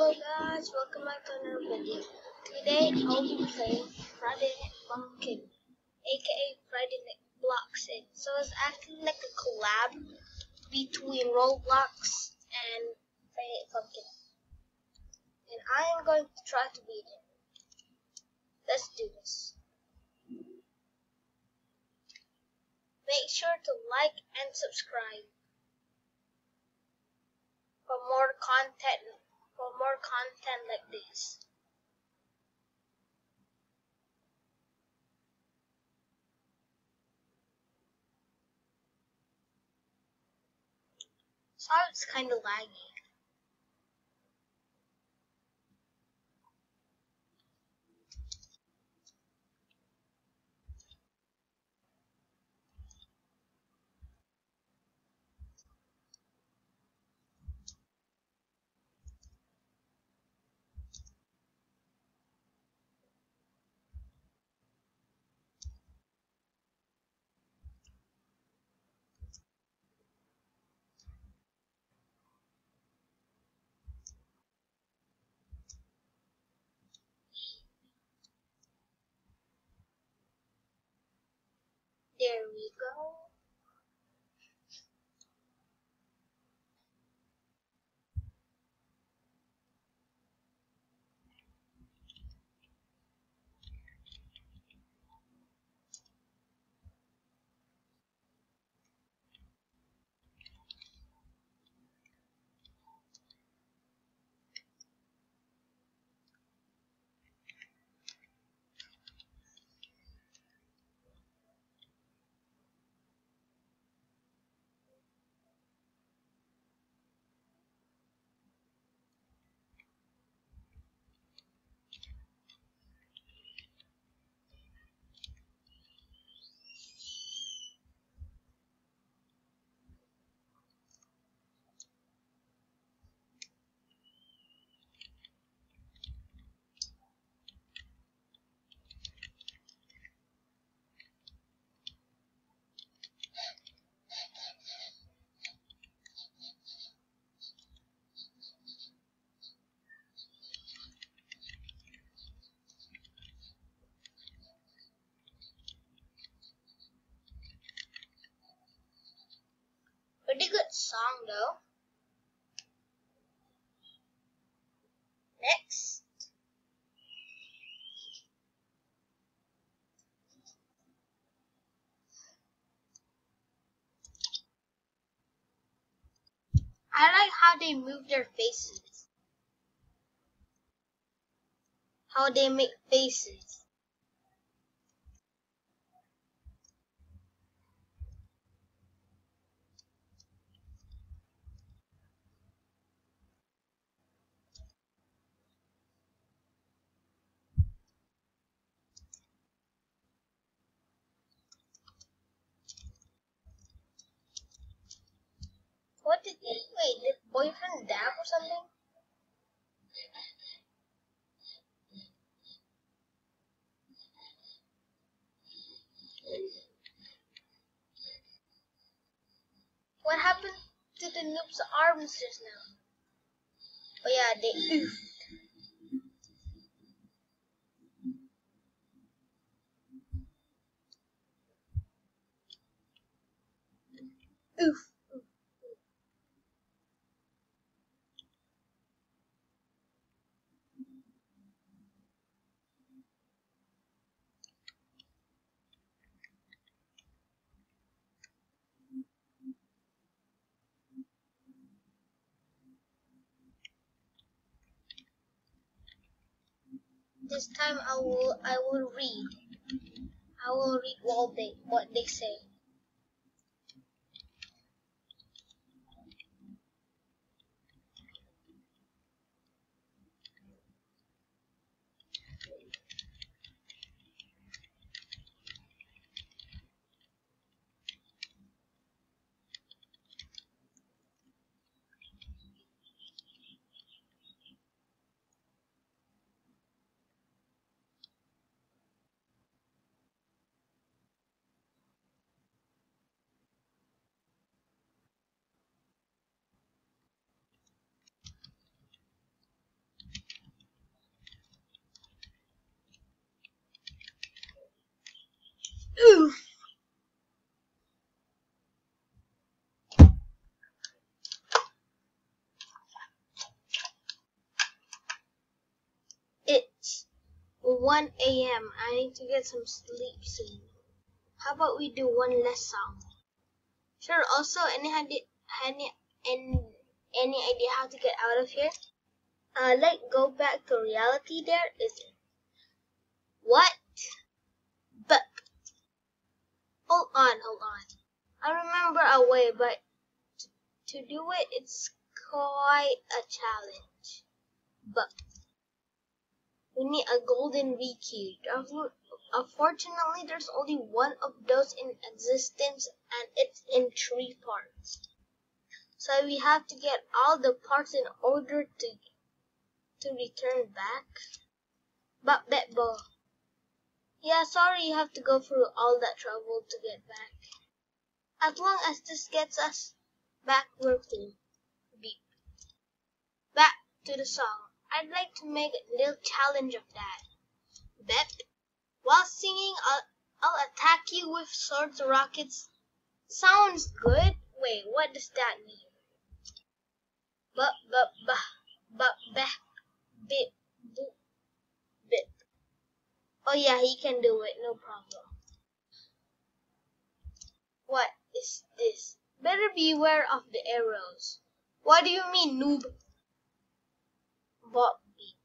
Hello guys, welcome back to another video. Today I'll be playing Frday Bloxxin, aka Frday Bloxxin. So it's acting like a collab between Roblox and Frday Pumpkin. And I am going to try to beat it. Let's do this. Make sure to like and subscribe for more content like this. Sorry, it's kind of laggy. There we go. Pretty good song though. Next. I like how they move their faces. How they make faces. What did boyfriend dab or something? What happened to the noob's arms just now? Oh yeah, they oof. Oof. This time I will read. I will read what they say. 1 a.m. I need to get some sleep soon. How about we do one less song? Sure. Also, any idea how to get out of here? Go back to reality. There isn't. What? But hold on. I remember a way, but to do it, it's quite a challenge. But we need a golden V-cube. Unfortunately, there's only one of those in existence, and it's in 3 parts. So we have to get all the parts in order to return back. But Betbo. Yeah, sorry you have to go through all that trouble to get back. As long as this gets us back, we're cool. Beep. Back to the song. I'd like to make a little challenge of that. Bet. While singing, I'll attack you with swords or rockets. Sounds good. Wait, what does that mean? Bip. Oh yeah, he can do it, no problem. What is this? Better beware of the arrows. What do you mean, noob? Bobby.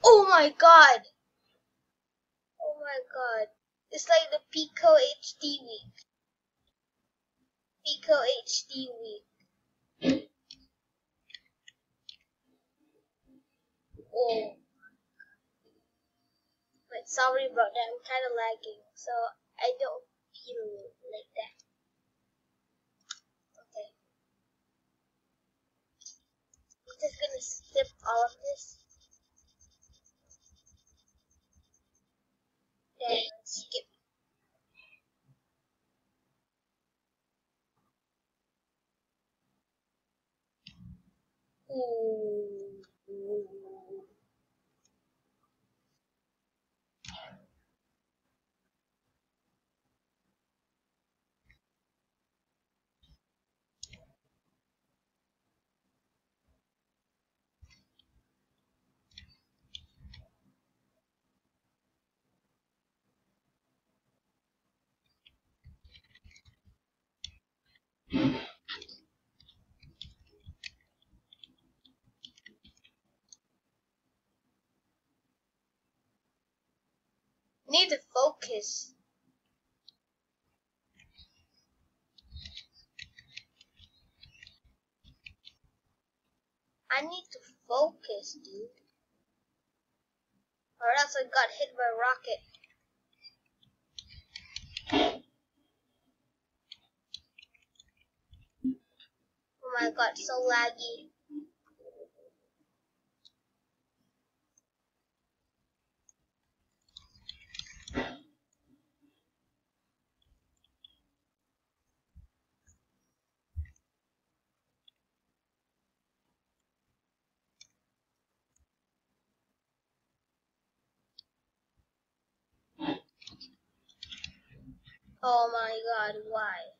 Oh my god! Oh my god. It's like the Pico HD week. Pico HD week. Oh. Wait, sorry about that. I'm kind of lagging, so I don't feel like that. Okay. I'm just gonna skip all of this. Then skip. Ooh. Need to focus. I need to focus, dude. Or else I got hit by a rocket. Oh my god, so laggy. Oh my god, why?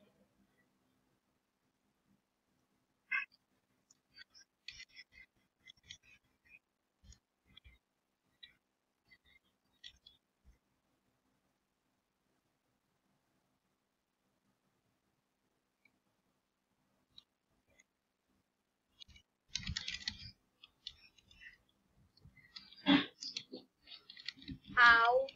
How?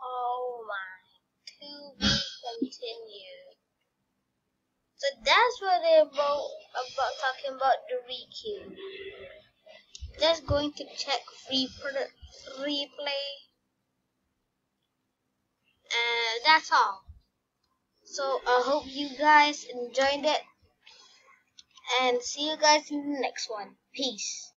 Oh my. To be continued. So that's what they're about talking about the requeue. Just going to check free play. And that's all. So I hope you guys enjoyed it. And see you guys in the next one. Peace.